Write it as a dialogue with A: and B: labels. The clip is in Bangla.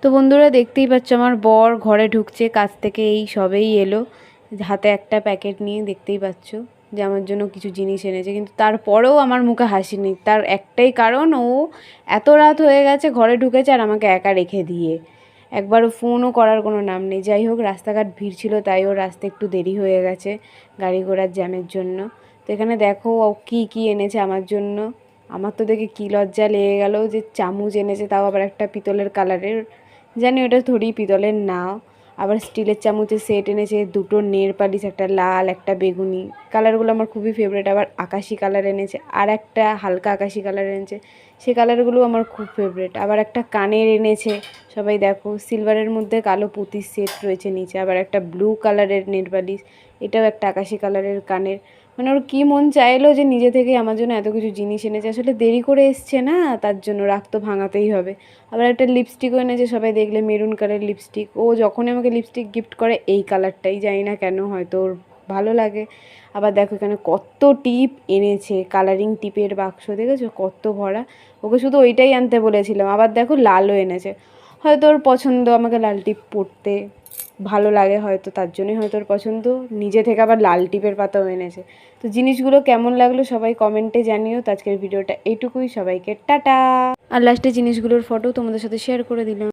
A: তো বন্ধুরা দেখতেই পাচ্ছ আমার বর ঘরে ঢুকছে, কাজ থেকে এই সবেই এলো, হাতে একটা প্যাকেট নিয়ে। দেখতেই পাচ্ছ যে আমার জন্য কিছু জিনিস এনেছে, কিন্তু তারপরেও আমার মুখে হাসি নেই। তার একটাই কারণ, ও এত রাত হয়ে গেছে ঘরে ঢুকেছে আর আমাকে একা রেখে দিয়ে একবারও ফোনও করার কোনো নাম নেই। যাই হোক, রাস্তাঘাট ভিড় ছিল তাই ওর আসতে একটু দেরি হয়ে গেছে গাড়ি ঘোড়ার জ্যামের জন্য। তো এখানে দেখো ও কী কী এনেছে আমার জন্য। আমার তো দেখে কী লজ্জা লেগে গেল যে চামচ এনেছে, তাও আবার একটা পিতলের কালারের। জানি ওটা থোড়ি পিতলের না। আবার স্টিলের চামচের সেট এনেছে, দুটো নেল পালিশ, একটা লাল একটা বেগুনি। কালারগুলো আমার খুবই ফেভারিট। আবার আকাশি কালার এনেছে, আর একটা হালকা আকাশি কালার এনেছে, সে কালারগুলো আমার খুব ফেভারিট। আবার একটা কানের এনেছে, সবাই দেখো সিলভারের মধ্যে কালো পুঁতির সেট রয়েছে নিচে। আবার একটা ব্লু কালারের নেল পালিশ, এটাও একটা আকাশি কালারের কানের। মানে ওর কী মন চাইলো যে নিজে থেকে আমার জন্য এত কিছু জিনিস এনেছে। আসলে দেরি করে এসছে না, তার জন্য রাগ তো ভাঙাতেই হবে। আবার একটা লিপস্টিকও এনেছে, সবাই দেখলে মেরুন কালারের লিপস্টিক। ও যখনই আমাকে লিপস্টিক গিফট করে এই কালারটাই, জানি না কেন, হয়তো ওর ভালো লাগে। আবার দেখো এখানে কত টিপ এনেছে, কালারিং টিপের বাক্স দেখেছো কত ভরা। ওকে শুধু ওইটাই আনতে বলেছিলাম। আবার দেখো লালও এনেছে, হয়তো ওর পছন্দ আমাকে লাল টিপ পরতে ভালো লাগে, হয়তো তার জন্যই হয়তো ওর পছন্দ। নিজে থেকে আবার লাল টিপের পাতাও এনেছে। তো জিনিসগুলো কেমন লাগলো সবাই কমেন্টে জানিও। তো আজকের ভিডিওটা এইটুকুই, সবাইকে টাটা। আর লাস্টে জিনিসগুলোর ফটো তোমাদের সাথে শেয়ার করে দিলাম।